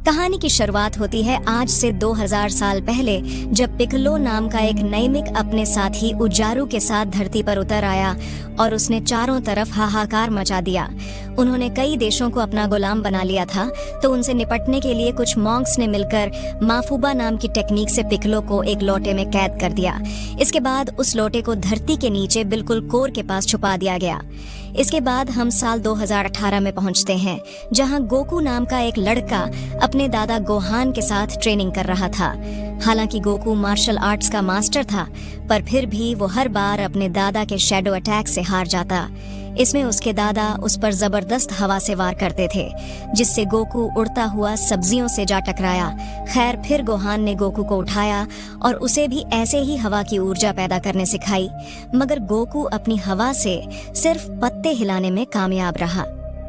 कहानी की शुरुआत होती है आज से 2000 साल पहले, जब पिक्कोलो नाम का एक नैमिक अपने साथी उजारू के साथ धरती पर उतर आया और उसने चारों तरफ हाहाकार मचा दिया। उन्होंने कई देशों को अपना गुलाम बना लिया था, तो उनसे निपटने के लिए कुछ मॉन्क्स ने मिलकर माफुबा नाम की टेक्निक से पिक्कोलो को एक लोटे में कैद कर दिया। इसके बाद उस लोटे को धरती के नीचे बिल्कुल कोर के पास छुपा दिया गया। इसके बाद हम साल 2018 में पहुंचते हैं, जहां गोकू नाम का एक लड़का अपने दादा गोहान के साथ ट्रेनिंग कर रहा था। हालांकि गोकू मार्शल आर्ट्स का मास्टर था, पर फिर भी वो हर बार अपने दादा के शैडो अटैक से हार जाता। इसमें उसके दादा उस पर जबरदस्त हवा से वार करते थे, जिससे गोकू उड़ता हुआ सब्जियों से जा टकराया। खैर, फिर गोहान ने गोकू को उठाया और उसे भी ऐसे ही हवा की ऊर्जा पैदा करने सिखाई, मगर गोकू अपनी हवा से सिर्फ पत्ते हिलाने में कामयाब रहा।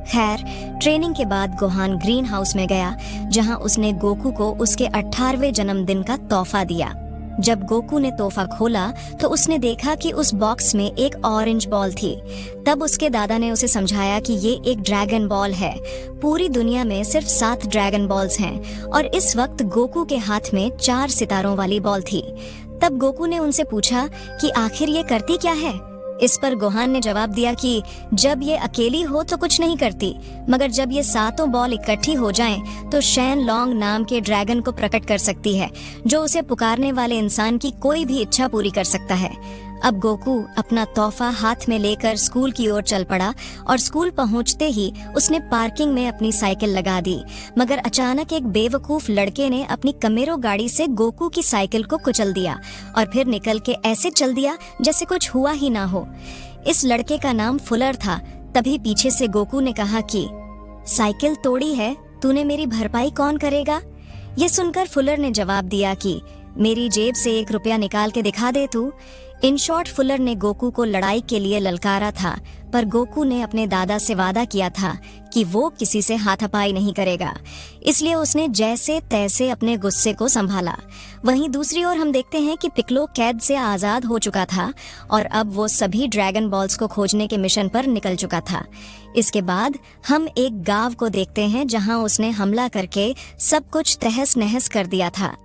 खैर, ट्रेनिंग के बाद गोहान ग्रीन हाउस में गया, जहां उसने गोकू को उसके 18वें जन्मदिन का तोहफा दिया। जब गोकू ने तोहफा खोला तो उसने देखा कि उस बॉक्स में एक ऑरेंज बॉल थी। तब उसके दादा ने उसे समझाया कि ये एक ड्रैगन बॉल है। पूरी दुनिया में सिर्फ 7 ड्रैगन बॉल्स हैं और इस वक्त गोकू के हाथ में 4 सितारों वाली बॉल थी। तब गोकू ने उनसे पूछा कि आखिर ये करती क्या है। इस पर गोहान ने जवाब दिया कि जब ये अकेली हो तो कुछ नहीं करती, मगर जब ये 7 बॉल इकट्ठी हो जाएं तो शैन लॉन्ग नाम के ड्रैगन को प्रकट कर सकती है, जो उसे पुकारने वाले इंसान की कोई भी इच्छा पूरी कर सकता है। अब गोकू अपना तोहफा हाथ में लेकर स्कूल की ओर चल पड़ा और स्कूल पहुंचते ही उसने पार्किंग में अपनी साइकिल लगा दी, मगर अचानक एक बेवकूफ लड़के ने अपनी कमेरो गाड़ी से गोकू की साइकिल को कुचल दिया और फिर निकल के ऐसे चल दिया जैसे कुछ हुआ ही ना हो। इस लड़के का नाम फुलर था। तभी पीछे से गोकू ने कहा कि साइकिल तोड़ी है तूने, मेरी भरपाई कौन करेगा। ये सुनकर फुलर ने जवाब दिया कि मेरी जेब से 1 रुपया निकाल के दिखा दे तू। इन शॉर्ट, फुलर ने गोकू को लड़ाई के लिए ललकारा था, पर गोकू ने अपने दादा से वादा किया था कि वो किसी से हाथापाई नहीं करेगा, इसलिए उसने जैसे तैसे अपने गुस्से को संभाला। वहीं दूसरी ओर हम देखते हैं कि पिक्कोलो कैद से आजाद हो चुका था और अब वो सभी ड्रैगन बॉल्स को खोजने के मिशन पर निकल चुका था। इसके बाद हम एक गांव को देखते हैं, जहां उसने हमला करके सब कुछ तहस नहस कर दिया था।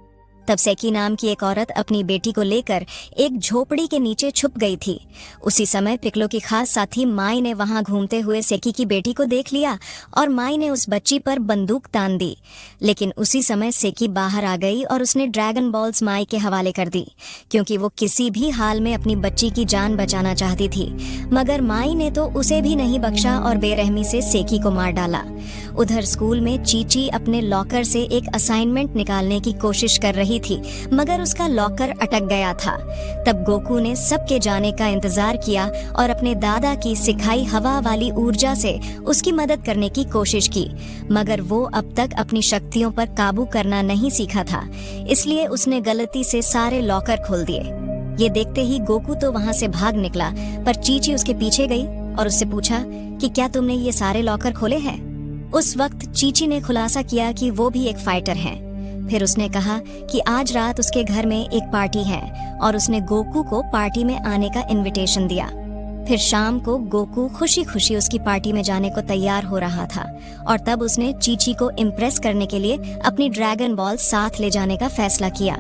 तब सेकी नाम की एक औरत अपनी बेटी को लेकर एक झोपड़ी के नीचे छुप गई थी। उसी समय पिक्कोलो की खास साथी माई ने वहां घूमते हुए सेकी की बेटी को देख लिया और माई ने उस बच्ची पर बंदूक तान दी। लेकिन उसी समय सेकी बाहर आ गई और उसने ड्रैगन बॉल्स माई के हवाले कर दी, क्योंकि वो किसी भी हाल में अपनी बच्ची की जान बचाना चाहती थी। मगर माई ने तो उसे भी नहीं बख्शा और बेरहमी से सेकी को मार डाला। उधर स्कूल में चीची अपने लॉकर से एक असाइनमेंट निकालने की कोशिश कर रही थी, मगर उसका लॉकर अटक गया था। तब गोकू ने सबके जाने का इंतजार किया और अपने दादा की सिखाई हवा वाली ऊर्जा से उसकी मदद करने की कोशिश की, मगर वो अब तक अपनी शक्तियों पर काबू करना नहीं सीखा था, इसलिए उसने गलती से सारे लॉकर खोल दिए। ये देखते ही गोकू तो वहां से भाग निकला, पर चीची उसके पीछे गई और उससे पूछा कि क्या तुमने ये सारे लॉकर खोले हैं। उस वक्त चीची ने खुलासा किया कि वो भी एक फाइटर हैं। फिर उसने कहा कि आज रात उसके घर में एक पार्टी है और उसने गोकू को पार्टी में आने का इनविटेशन दिया। फिर शाम को गोकू खुशी खुशी उसकी पार्टी में जाने को तैयार हो रहा था और तब उसने चीची को इम्प्रेस करने के लिए अपनी ड्रैगन बॉल साथ ले जाने का फैसला किया।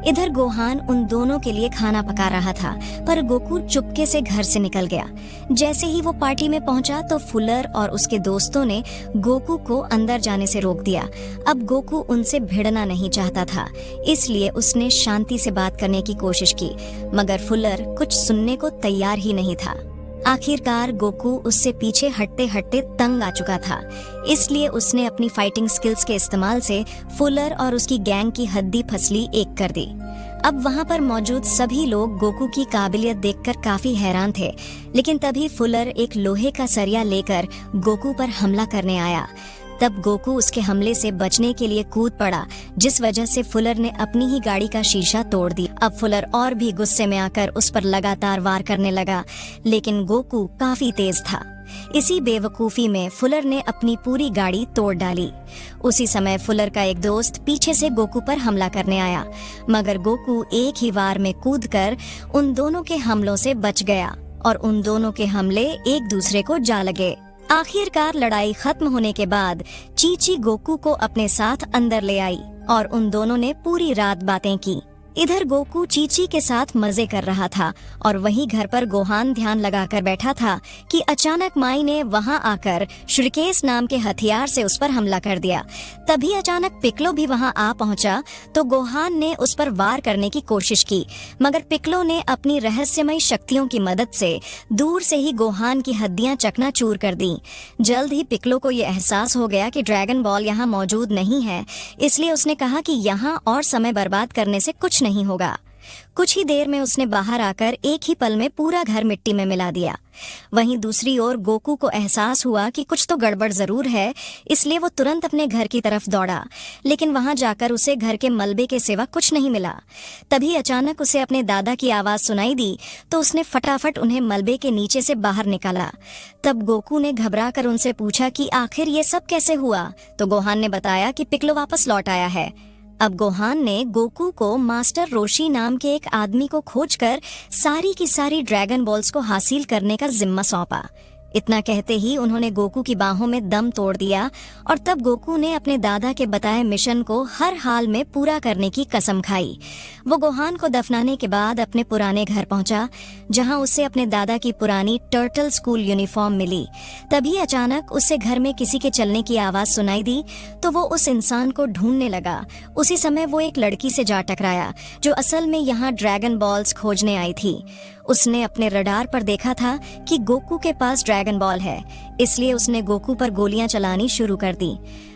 इधर गोहान उन दोनों के लिए खाना पका रहा था, पर गोकू चुपके से घर से निकल गया। जैसे ही वो पार्टी में पहुंचा तो फुलर और उसके दोस्तों ने गोकू को अंदर जाने से रोक दिया। अब गोकू उनसे भिड़ना नहीं चाहता था, इसलिए उसने शांति से बात करने की कोशिश की, मगर फुलर कुछ सुनने को तैयार ही नहीं था। आखिरकार गोकू उससे पीछे हटते हटते तंग आ चुका था, इसलिए उसने अपनी फाइटिंग स्किल्स के इस्तेमाल से फुलर और उसकी गैंग की हड्डी फसली एक कर दी। अब वहां पर मौजूद सभी लोग गोकू की काबिलियत देखकर काफी हैरान थे, लेकिन तभी फुलर एक लोहे का सरिया लेकर गोकू पर हमला करने आया। तब गोकू उसके हमले से बचने के लिए कूद पड़ा, जिस वजह से फुलर ने अपनी ही गाड़ी का शीशा तोड़ दिया। अब फुलर और भी गुस्से में आकर उस पर लगातार वार करने लगा, लेकिन गोकू काफी तेज था। इसी बेवकूफी में फुलर ने अपनी पूरी गाड़ी तोड़ डाली। उसी समय फुलर का एक दोस्त पीछे से गोकू पर हमला करने आया, मगर गोकू एक ही वार में कूदकर उन दोनों के हमलों से बच गया और उन दोनों के हमले एक दूसरे को जा लगे। आखिरकार लड़ाई खत्म होने के बाद चीची गोकू को अपने साथ अंदर ले आई और उन दोनों ने पूरी रात बातें की। इधर गोकू चीची के साथ मजे कर रहा था और वहीं घर पर गोहान ध्यान लगाकर बैठा था कि अचानक माई ने वहां आकर श्रीकेश नाम के हथियार से उस पर हमला कर दिया। तभी अचानक पिक्लो भी वहां आ पहुंचा तो गोहान ने उस पर वार करने की कोशिश की, मगर पिक्लो ने अपनी रहस्यमयी शक्तियों की मदद से दूर से ही गोहान की हड्डियां चकनाचूर कर दी। जल्द ही पिक्लो को यह एहसास हो गया कि ड्रैगन बॉल यहाँ मौजूद नहीं है, इसलिए उसने कहा कि यहाँ और समय बर्बाद करने से कुछ नहीं होगा। कुछ ही देर में उसने बाहर आकर एक ही पल में पूरा घर मिट्टी में मिला दिया। वहीं दूसरी ओर गोकू को एहसास हुआ कि कुछ तो गड़बड़ जरूर है, इसलिए वो तुरंत अपने घर की तरफ दौड़ा, लेकिन वहां जाकर उसे घर के मलबे के सिवा कुछ नहीं मिला। तभी अचानक उसे अपने दादा की आवाज सुनाई दी तो उसने फटाफट उन्हें मलबे के नीचे से बाहर निकाला। तब गोकू ने घबरा कर उनसे पूछा कि आखिर ये सब कैसे हुआ, तो गोहान ने बताया कि पिक्लो वापस लौट आया है। अब गोहान ने गोकू को मास्टर रोशी नाम के एक आदमी को खोजकर सारी की सारी ड्रैगन बॉल्स को हासिल करने का जिम्मा सौंपा। इतना कहते ही उन्होंने गोकू की बाहों में दम तोड़ दिया और तब गोकू ने अपने दादा के बताए मिशन को हर हाल में पूरा करने की कसम खाई। वो गोहान को दफनाने के बाद अपने पुराने घर पहुंचा, जहां उसे अपने दादा की पुरानी टर्टल स्कूल यूनिफॉर्म मिली। तभी अचानक उसे घर में किसी के चलने की आवाज सुनाई दी तो वो उस इंसान को ढूंढने लगा। उसी समय वो एक लड़की से जा टकराया जो असल में यहाँ ड्रैगन बॉल्स खोजने आई थी। उसने अपने रडार पर देखा था कि गोकू के पास ड्रैगन बॉल है, इसलिए उसने गोकू पर गोलियां चलानी शुरू कर दी।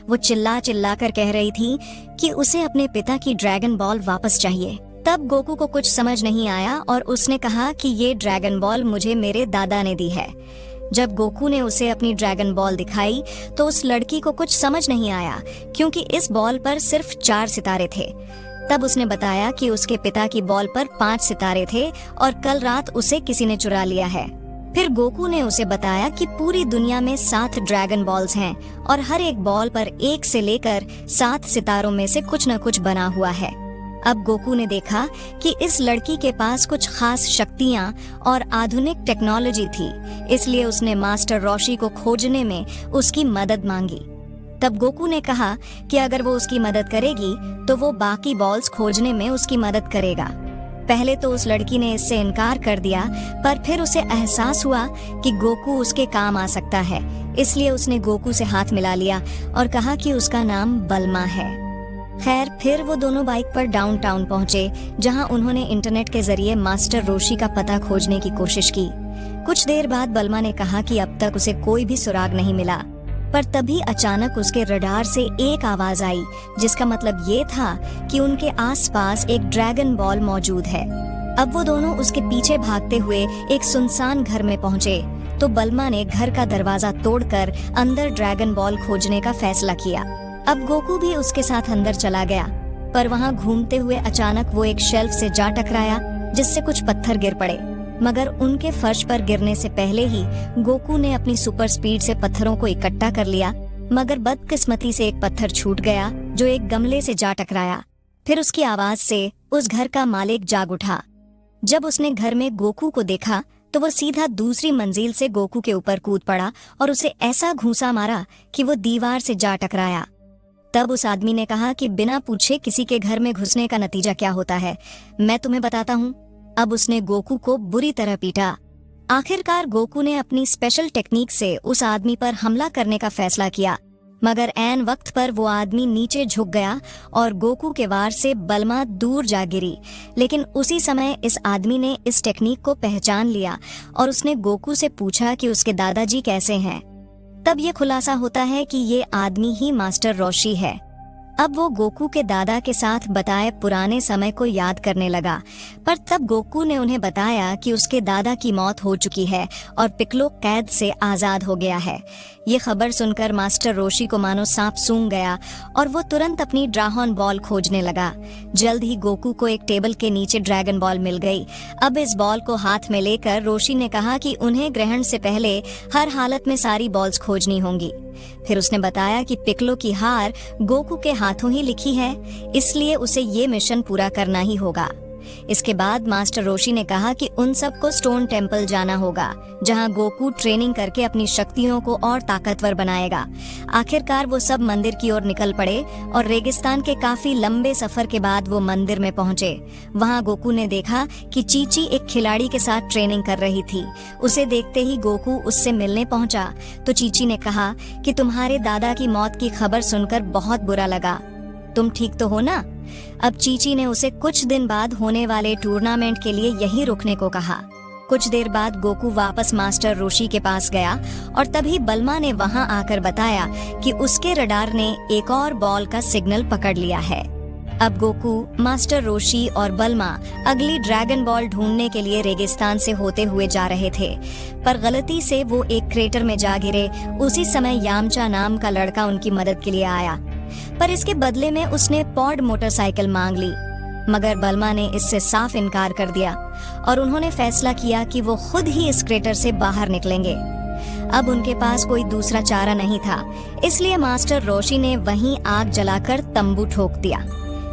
वो चिल्ला चिल्ला कर कह रही थी कि उसे अपने पिता की ड्रैगन बॉल वापस चाहिए। तब गोकू को कुछ समझ नहीं आया और उसने कहा कि ये ड्रैगन बॉल मुझे मेरे दादा ने दी है। जब गोकू ने उसे अपनी ड्रैगन बॉल दिखाई तो उस लड़की को कुछ समझ नहीं आया, क्योंकि इस बॉल पर सिर्फ 4 सितारे थे। तब उसने बताया कि उसके पिता की बॉल पर 5 सितारे थे और कल रात उसे किसी ने चुरा लिया है। फिर गोकू ने उसे बताया कि पूरी दुनिया में 7 ड्रैगन बॉल्स हैं और हर एक बॉल पर 1 से लेकर 7 सितारों में से कुछ न कुछ बना हुआ है। अब गोकू ने देखा कि इस लड़की के पास कुछ खास शक्तियां और आधुनिक टेक्नोलॉजी थी, इसलिए उसने मास्टर रोशी को खोजने में उसकी मदद मांगी। तब गोकू ने कहा कि अगर वो उसकी मदद करेगी तो वो बाकी बॉल्स खोजने में उसकी मदद करेगा। पहले तो उस लड़की ने इससे इनकार कर दिया, पर फिर उसे एहसास हुआ कि गोकू उसके काम आ सकता है, इसलिए उसने गोकू से हाथ मिला लिया और कहा कि उसका नाम बल्मा है। खैर, फिर वो दोनों बाइक पर डाउनटाउन पहुंचे, जहां उन्होंने इंटरनेट के जरिए मास्टर रोशी का पता खोजने की कोशिश की। कुछ देर बाद बल्मा ने कहा कि अब तक उसे कोई भी सुराग नहीं मिला, पर तभी अचानक उसके रडार से एक आवाज आई, जिसका मतलब ये था कि उनके आसपास एक ड्रैगन बॉल मौजूद है। अब वो दोनों उसके पीछे भागते हुए एक सुनसान घर में पहुंचे तो बल्मा ने घर का दरवाजा तोड़कर अंदर ड्रैगन बॉल खोजने का फैसला किया। अब गोकू भी उसके साथ अंदर चला गया, पर वहाँ घूमते हुए अचानक वो एक शेल्फ से जा टकराया, जिससे कुछ पत्थर गिर पड़े, मगर उनके फर्श पर गिरने से पहले ही गोकू ने अपनी सुपर स्पीड से पत्थरों को इकट्ठा कर लिया, मगर बदकिस्मती से एक पत्थर छूट गया जो एक गमले से जा टकराया। फिर उसकी आवाज से उस घर का मालिक जाग उठा। जब उसने घर में गोकू को देखा तो वो सीधा दूसरी मंजिल से गोकू के ऊपर कूद पड़ा और उसे ऐसा घूंसा मारा कि वो दीवार से जा टकराया। तब उस आदमी ने कहा कि बिना पूछे किसी के घर में घुसने का नतीजा क्या होता है, मैं तुम्हें बताता हूँ। अब उसने गोकू को बुरी तरह पीटा। आखिरकार गोकू ने अपनी स्पेशल टेक्निक से उस आदमी पर हमला करने का फैसला किया, मगर ऐन वक्त पर वो आदमी नीचे झुक गया और गोकू के वार से बल्मा दूर जा गिरी। लेकिन उसी समय इस आदमी ने इस टेक्निक को पहचान लिया और उसने गोकू से पूछा कि उसके दादाजी कैसे हैं। तब ये खुलासा होता है कि ये आदमी ही मास्टर रोशी है। अब वो गोकू के दादा के साथ बताए पुराने समय को याद करने लगा, पर तब गोकू ने उन्हें बताया कि उसके दादा की मौत हो चुकी है और पिक्लो कैद से आजाद हो गया है। ये खबर सुनकर मास्टर रोशी को मानो सांप सूंघ गया और वो तुरंत अपनी ड्रैगन बॉल खोजने लगा। जल्द ही गोकू को एक टेबल के नीचे ड्रैगन बॉल मिल गई। अब इस बॉल को हाथ में लेकर रोशी ने कहा कि उन्हें ग्रहण से पहले हर हालत में सारी बॉल्स खोजनी होंगी। फिर उसने बताया कि पिक्लो की हार गोकू के हाथों ही लिखी है, इसलिए उसे ये मिशन पूरा करना ही होगा। इसके बाद मास्टर रोशी ने कहा कि उन सबको स्टोन टेम्पल जाना होगा, जहां गोकू ट्रेनिंग करके अपनी शक्तियों को और ताकतवर बनाएगा। आखिरकार वो सब मंदिर की ओर निकल पड़े और रेगिस्तान के काफी लंबे सफर के बाद वो मंदिर में पहुंचे। वहां गोकू ने देखा कि चीची एक खिलाड़ी के साथ ट्रेनिंग कर रही थी। उसे देखते ही गोकू उससे मिलने पहुंचा तो चीची ने कहा कि तुम्हारे दादा की मौत की खबर सुनकर बहुत बुरा लगा, तुम ठीक तो हो ना? अब चीची ने उसे कुछ दिन बाद होने वाले टूर्नामेंट के लिए यहीं रुकने को कहा। कुछ देर बाद गोकू वापस मास्टर रोशी के पास गया और तभी बल्मा ने वहां आकर बताया कि उसके रडार ने एक और बॉल का सिग्नल पकड़ लिया है। अब गोकू, मास्टर रोशी और बल्मा अगली ड्रैगन बॉल ढूंढने के लिए रेगिस्तान से होते हुए जा रहे थे, पर गलती से वो एक क्रेटर में जा गिरे। उसी समय यामचा नाम का लड़का उनकी मदद के लिए आया, पर इसके बदले में उसने पॉड मोटरसाइकिल मांग ली। मगर बल्मा ने इससे साफ इनकार कर दिया और उन्होंने फैसला किया कि वो खुद ही इस क्रेटर से बाहर निकलेंगे। अब उनके पास कोई दूसरा चारा नहीं था, इसलिए मास्टर रोशी ने वहीं आग जलाकर तंबू ठोक दिया।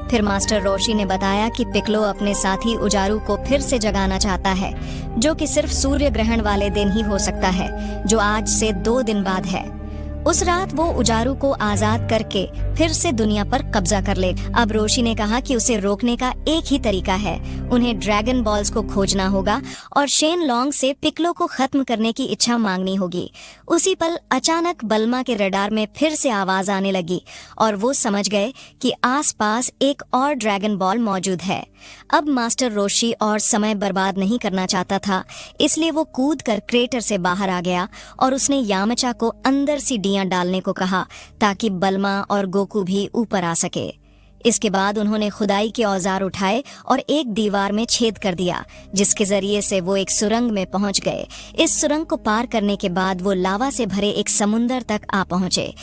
फिर मास्टर रोशी ने बताया कि पिक्लो अपने साथी उजारू को फिर से जगाना चाहता है, जो कि सिर्फ सूर्य ग्रहण वाले दिन ही हो सकता है, जो आज से 2 दिन बाद है। उस रात वो उजारू को आजाद करके फिर से दुनिया पर कब्जा कर ले। अब रोशी ने कहा कि उसे रोकने का एक ही तरीका है, उन्हें ड्रैगन बॉल्स को खोजना होगा और शेन लॉन्ग से पिक्लो को खत्म करने की इच्छा मांगनी होगी। उसी पल अचानक बल्मा के रडार में फिर से आवाज आने लगी और वो समझ गए कि आसपास एक और ड्रैगन बॉल मौजूद है। अब मास्टर रोशी और समय बर्बाद नहीं करना चाहता था, इसलिए वो कूद कर क्रेटर से बाहर आ गया और उसने यामचा को अंदर सीढ़ियां डालने को कहा ताकि बल्मा और गोकू भी ऊपर आ सके। इसके बाद उन्होंने खुदाई के औजार उठाए और एक दीवार में छेद कर दिया, जिसके जरिए से वो एक सुरंग में पहुंच गए। इस सुरंग को पार करने के बाद वो लावा से भरे एक समुंदर तक आ पहुंचे।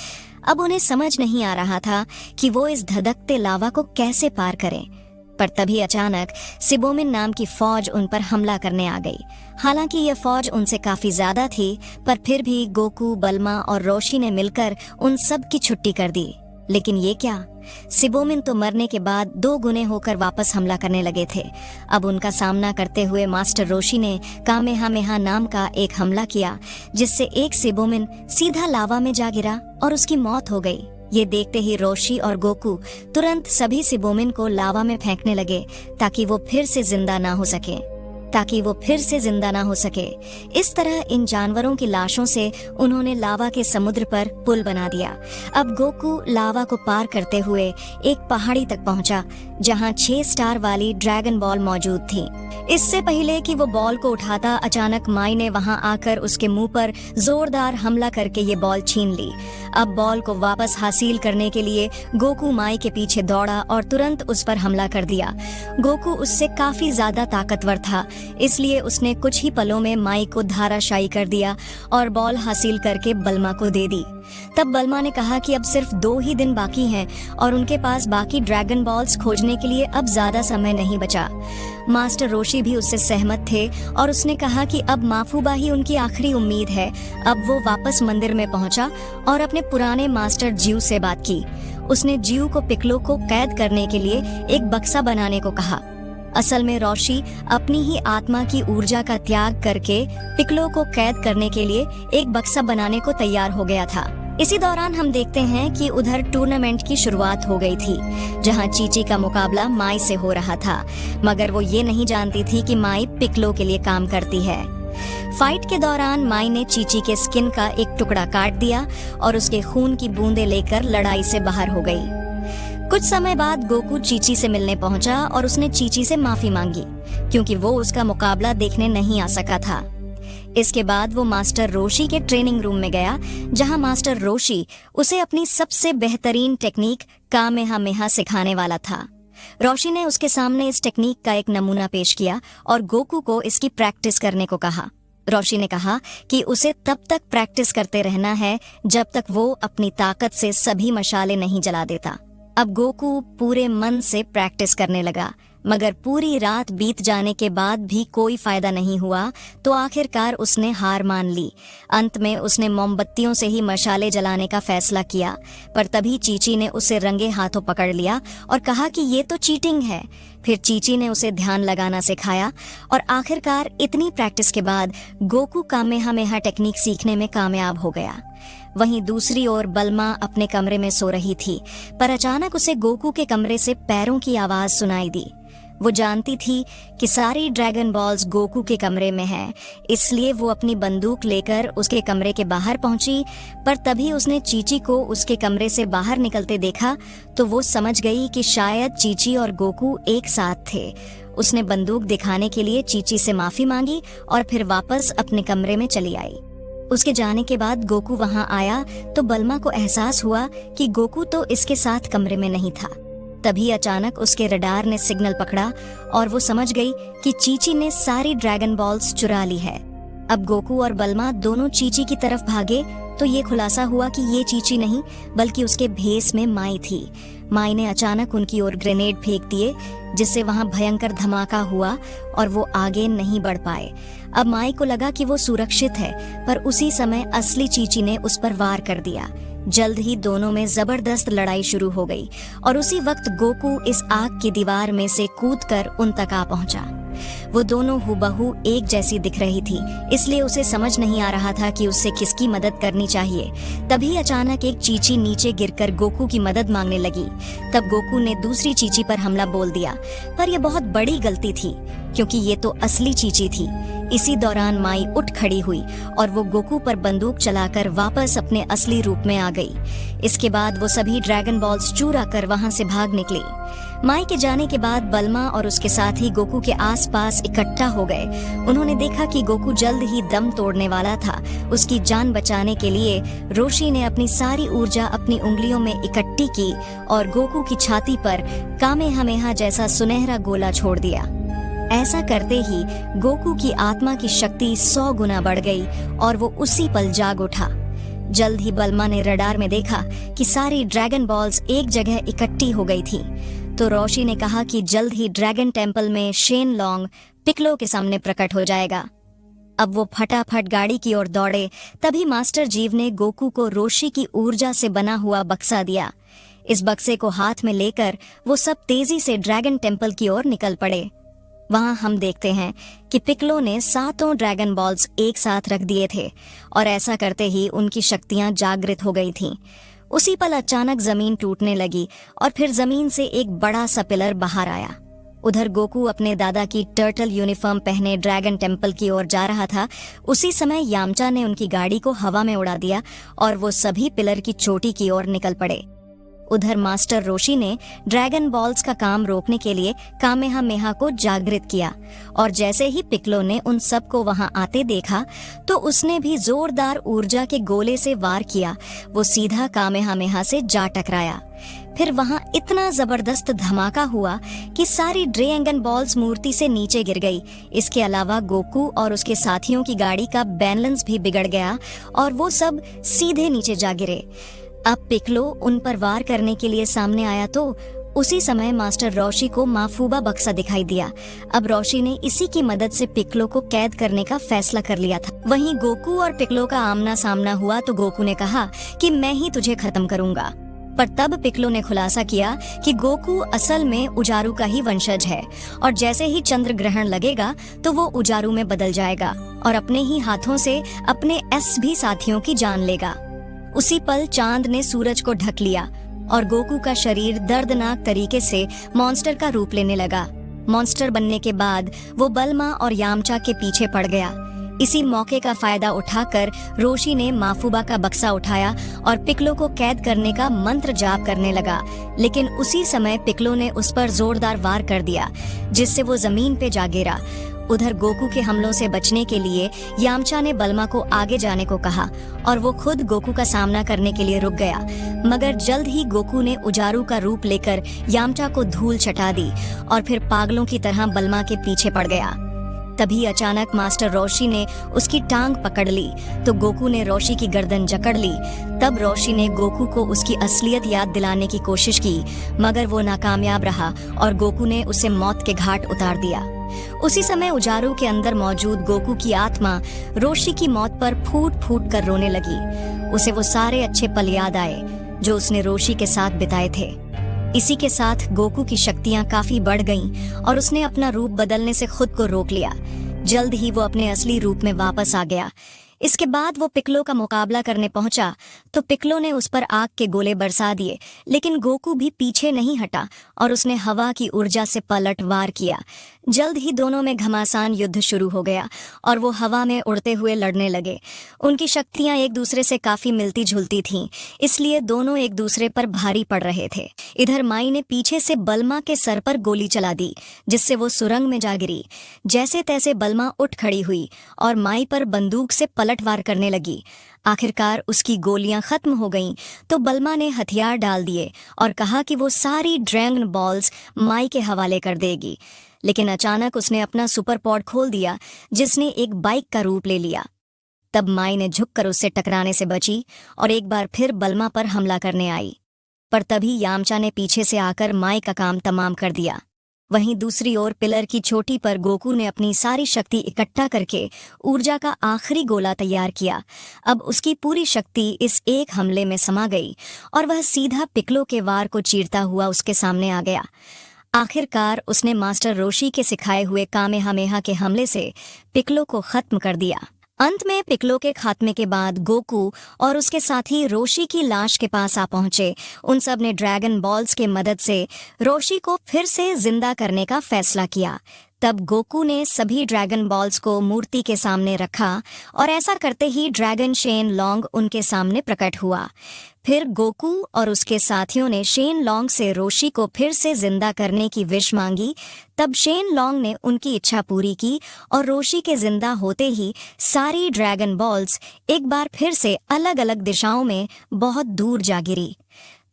अब उन्हें समझ नहीं आ रहा था कि वो इस धधकते लावा को कैसे पार करें, पर तभी अचानक सिबोमिन नाम की फौज उन पर हमला करने आ गई। हालांकि यह फौज उनसे काफी ज्यादा थी, पर फिर भी गोकू, बल्मा और रोशी ने मिलकर उन सब की छुट्टी कर दी। लेकिन ये क्या, सिबोमिन तो मरने के बाद 2 गुने होकर वापस हमला करने लगे थे। अब उनका सामना करते हुए मास्टर रोशी ने कामेहामेहा नाम का एक हमला किया, जिससे एक सिबोमिन सीधा लावा में जा गिरा और उसकी मौत हो गई। ये देखते ही रोशी और गोकू तुरंत सभी सिबोमिन को लावा में फेंकने लगे ताकि वो फिर से जिंदा ना हो सके। इस तरह इन जानवरों की लाशों से उन्होंने लावा के समुद्र पर पुल बना दिया। अब गोकू लावा को पार करते हुए एक पहाड़ी तक पहुंचा, जहां 6 स्टार वाली ड्रैगन बॉल मौजूद थी। इससे पहले कि वो बॉल को उठाता, अचानक माई ने वहां आकर उसके मुंह पर जोरदार हमला करके ये बॉल छीन ली। अब बॉल को वापस हासिल करने के लिए गोकू माई के पीछे दौड़ा और तुरंत उस पर हमला कर दिया। गोकू उससे काफी ज्यादा ताकतवर था, इसलिए उसने कुछ ही पलों में माई को धाराशायी कर दिया और बॉल हासिल करके बल्मा को दे दी। तब बल्मा ने कहा कि अब सिर्फ 2 ही दिन बाकी हैं और उनके पास बाकी ड्रैगन बॉल्स खोजने के लिए अब ज्यादा समय नहीं बचा। मास्टर रोशी भी उससे सहमत थे और उसने कहा कि अब माफूबा ही उनकी आखिरी उम्मीद है। अब वो वापस मंदिर में पहुंचा और अपने पुराने मास्टर जियू से बात की। उसने जियू को पिक्लो को कैद करने के लिए एक बक्सा बनाने को कहा। असल में रोशी अपनी ही आत्मा की ऊर्जा का त्याग करके पिक्लो को कैद करने के लिए एक बक्सा बनाने को तैयार हो गया था। इसी दौरान हम देखते हैं कि उधर टूर्नामेंट की शुरुआत हो गई थी, जहां चीची का मुकाबला माई से हो रहा था, मगर वो ये नहीं जानती थी कि माई पिक्लो के लिए काम करती है। फाइट के दौरान माई ने चीची के स्किन का एक टुकड़ा काट दिया और उसके खून की बूंदें लेकर लड़ाई से बाहर हो गई। कुछ समय बाद गोकू चीची से मिलने पहुंचा और उसने चीची से माफी मांगी, क्योंकि वो उसका मुकाबला देखने नहीं आ सका था। इसके बाद वो मास्टर रोशी के ट्रेनिंग रूम में गया, जहां मास्टर रोशी उसे अपनी सबसे बेहतरीन टेक्निक कामेहामेहा सिखाने वाला था। रोशी ने उसके सामने इस टेक्निक का एक नमूना पेश किया और गोकू को इसकी प्रैक्टिस करने को कहा। रोशी ने कहा कि उसे तब तक प्रैक्टिस करते रहना है जब तक वो अपनी ताकत से सभी मशाले नहीं जला देता। अब गोकू पूरे मन से प्रैक्टिस करने लगा। मगर पूरी रात बीत जाने के बाद भी कोई फायदा नहीं हुआ तो आखिरकार उसने हार मान ली। अंत में उसने मोमबत्तियों से ही मशाले जलाने का फैसला किया, पर तभी चीची ने उसे रंगे हाथों पकड़ लिया और कहा कि ये तो चीटिंग है। फिर चीची ने उसे ध्यान लगाना सिखाया और आखिरकार इतनी प्रैक्टिस के बाद गोकू कामेहामेहा टेक्निक सीखने में कामयाब हो गया। वहीं दूसरी ओर बल्मा अपने कमरे में सो रही थी, पर अचानक उसे गोकू के कमरे से पैरों की आवाज सुनाई दी। वो जानती थी कि सारी ड्रैगन बॉल्स गोकू के कमरे में हैं, इसलिए वो अपनी बंदूक लेकर उसके कमरे के बाहर पहुंची। पर तभी उसने चीची को उसके कमरे से बाहर निकलते देखा तो वो समझ गई कि शायद चीची और गोकू एक साथ थे। उसने बंदूक दिखाने के लिए चीची से माफी मांगी और फिर वापस अपने कमरे में चली आई। उसके जाने के बाद गोकू वहां आया तो बल्मा को एहसास हुआ कि गोकू तो इसके साथ कमरे में नहीं था। तभी अचानक उसके रडार ने सिग्नल पकड़ा और वो समझ गई कि चीची ने सारी ड्रैगन बॉल्स चुरा ली है। अब गोकू और बल्मा दोनों चीची की तरफ भागे तो ये खुलासा हुआ कि ये चीची नहीं बल्कि उसके भेस में माई थी। माई ने अचानक उनकी ओर ग्रेनेड फेंक दिए, जिससे वहां भयंकर धमाका हुआ और वो आगे नहीं बढ़ पाए। अब माई को लगा कि वो सुरक्षित है, पर उसी समय असली चीची ने उस पर वार कर दिया। जल्द ही दोनों में जबरदस्त लड़ाई शुरू हो गई और उसी वक्त गोकू इस आग की दीवार में से कूदकर उन तक आ पहुंचा। वो दोनों हूबहू एक जैसी दिख रही थी, इसलिए उसे समझ नहीं आ रहा था कि उससे किसकी मदद करनी चाहिए। तभी अचानक एक चीची नीचे गिरकर गोकू की मदद मांगने लगी। तब गोकू ने दूसरी चीची पर हमला बोल दिया, पर यह बहुत बड़ी गलती थी क्योंकि ये तो असली चीची थी। इसी दौरान माई उठ खड़ी हुई और वो गोकू पर बंदूक चलाकर वापस अपने असली रूप में आ गई। इसके बाद वो सभी ड्रैगन बॉल्स चूरा कर वहां से भाग निकली। माई के जाने के बाद बल्मा और उसके साथी गोकू के आसपास इकट्ठा हो गए। उन्होंने देखा कि गोकू जल्द ही दम तोड़ने वाला था। उसकी जान बचाने के लिए रोशी ने अपनी सारी ऊर्जा अपनी उंगलियों में इकट्ठी की और गोकू की छाती पर कामेहामेहा जैसा सुनहरा गोला छोड़ दिया। ऐसा करते ही गोकू की आत्मा की शक्ति 100 गुना बढ़ गई और वो उसी पल जाग उठा। जल्द ही बल्मा ने रडार में देखा कि सारी ड्रैगन बॉल्स एक जगह इकट्ठी हो गई थी। तो रोशी ने कहा कि जल्द ही ड्रैगन टेम्पल में शेन लॉन्ग पिकलो के सामने प्रकट हो जाएगा। अब वो फटाफट गाड़ी की ओर दौड़े। तभी मास्टर जीव ने गोकू को रोशी की ऊर्जा से बना हुआ बक्सा दिया। इस बक्से को हाथ में लेकर वो सब तेजी से ड्रैगन टेम्पल की ओर निकल पड़े। वहां हम देखते हैं कि पिकलो ने 7 ड्रैगन बॉल्स एक साथ रख दिए थे और ऐसा करते ही उनकी शक्तियां जागृत हो गई थीं। उसी पल अचानक जमीन टूटने लगी और फिर जमीन से एक बड़ा सा पिलर बाहर आया। उधर गोकू अपने दादा की टर्टल यूनिफॉर्म पहने ड्रैगन टेम्पल की ओर जा रहा था। उसी समय यामचा ने उनकी गाड़ी को हवा में उड़ा दिया और वो सभी पिलर की चोटी की ओर निकल पड़े। उधर मास्टर रोशी ने ड्रैगन बॉल्स का काम रोकने के लिए कामेहामेहा को जागृत किया और जैसे ही पिकलो ने उन सबको वहां आते देखा तो उसने भी जोरदार ऊर्जा के गोले से वार किया। वो सीधा कामेहामेहा से जा टकराया। फिर वहां इतना जबरदस्त धमाका हुआ कि सारी ड्रैगन बॉल्स मूर्ति से नीचे गिर गई। इसके अलावा गोकू और उसके साथियों की गाड़ी का बैलेंस भी बिगड़ गया और वो सब सीधे नीचे जा गिरे। अब पिकलो उन पर वार करने के लिए सामने आया तो उसी समय मास्टर रोशी को माफूबा बक्सा दिखाई दिया। अब रोशी ने इसी की मदद से पिकलो को कैद करने का फैसला कर लिया था। वहीं गोकू और पिकलो का आमना सामना हुआ तो गोकू ने कहा कि मैं ही तुझे खत्म करूंगा। पर तब पिकलो ने खुलासा किया कि गोकू असल में उजारू का ही वंशज है और जैसे ही चंद्र ग्रहण लगेगा तो वो उजारू में बदल जाएगा और अपने ही हाथों से अपने भी साथियों की जान लेगा। उसी पल चांद ने सूरज को ढक लिया और गोकू का शरीर दर्दनाक तरीके से मॉन्स्टर का रूप लेने लगा। मॉन्स्टर बनने के बाद वो बल्मा और यामचा के पीछे पड़ गया। इसी मौके का फायदा उठाकर रोशी ने माफूबा का बक्सा उठाया और पिकलो को कैद करने का मंत्र जाप करने लगा, लेकिन उसी समय पिकलो ने उस पर जोरदार वार कर दिया जिससे वो जमीन पे जा गिरा। उधर गोकू के हमलों से बचने के लिए यामचा ने बल्मा को आगे जाने को कहा और वो खुद गोकू का सामना करने के लिए रुक गया, मगर जल्द ही गोकू ने उजारू का रूप लेकर यामचा को धूल चटा दी और फिर पागलों की तरह बल्मा के पीछे पड़ गया। तभी अचानक मास्टर रोशी ने उसकी टांग पकड़ ली तो गोकू ने रोशी की गर्दन जकड़ ली। तब रोशी ने गोकू को उसकी असलियत याद दिलाने की कोशिश की, मगर वो नाकामयाब रहा और गोकू ने उसे मौत के घाट उतार दिया। उसी समय उजारू के अंदर मौजूद गोकू की आत्मा रोशी की मौत पर फूट फूट कर रोने लगी। उसे वो सारे अच्छे पल याद आए जो उसने रोशी के साथ बिताए थे। इसी के साथ गोकू की शक्तियां काफी बढ़ गईं और उसने अपना रूप बदलने से खुद को रोक लिया। जल्द ही वो अपने असली रूप में वापस आ गया। इसके बाद वो पिक्लो का मुकाबला करने पहुंचा तो पिक्लो ने उस पर आग के गोले बरसा दिए, लेकिन गोकू भी पीछे नहीं हटा और उसने हवा की ऊर्जा से पलटवार किया। जल्द ही दोनों में घमासान युद्ध शुरू हो गया और वो हवा में उड़ते हुए लड़ने लगे। उनकी शक्तियां एक दूसरे से काफी मिलती जुलती थीं, इसलिए दोनों एक दूसरे पर भारी पड़ रहे थे। इधर माई ने पीछे से बलमा के सर पर गोली चला दी, जिससे वो सुरंग में जा गिरी। जैसे तैसे बलमा उठ खड़ी हुई और माई पर बंदूक से पलटवार करने लगी। आखिरकार उसकी गोलियां खत्म हो गईं तो बलमा ने हथियार डाल दिए और कहा कि वो सारी ड्रैगन बॉल्स माई के हवाले कर देगी। लेकिन अचानक उसने अपना सुपर पॉड खोल दिया, जिसने एक बाइक का रूप ले लिया। तब माई ने झुककर उससे टकराने से बची और एक बार फिर बलमा पर हमला करने आई, पर तभी यामचा ने पीछे से आकर माई का काम तमाम कर दिया। वहीं दूसरी ओर पिलर की चोटी पर गोकू ने अपनी सारी शक्ति इकट्ठा करके ऊर्जा का आखिरी गोला तैयार किया। अब उसकी पूरी शक्ति इस एक हमले में समा गई और वह सीधा पिक्लो के वार को चीरता हुआ उसके सामने आ गया। आखिरकार उसने मास्टर रोशी के सिखाए हुए कामेहामेहा के हमले से पिक्लो को खत्म कर दिया। अंत में पिक्लो के खात्मे के बाद गोकू और उसके साथी रोशी की लाश के पास आ पहुंचे। उन सब ने ड्रैगन बॉल्स के मदद से रोशी को फिर से जिंदा करने का फैसला किया। तब गोकू ने सभी ड्रैगन बॉल्स को मूर्ति के सामने रखा और ऐसा करते ही ड्रैगन शेन लॉन्ग उनके सामने प्रकट हुआ। फिर गोकू और उसके साथियों ने शेन लॉन्ग से रोशी को फिर से जिंदा करने की विश मांगी। तब शेन लॉन्ग ने उनकी इच्छा पूरी की और रोशी के जिंदा होते ही सारी ड्रैगन बॉल्स एक बार फिर से अलग अलग दिशाओं में बहुत दूर जा गिरी।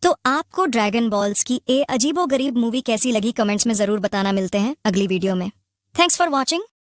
तो आपको ड्रैगन बॉल्स की ये अजीबोगरीब मूवी कैसी लगी कमेंट्स में जरूर बताना। मिलते हैं अगली वीडियो में। Thanks for watching.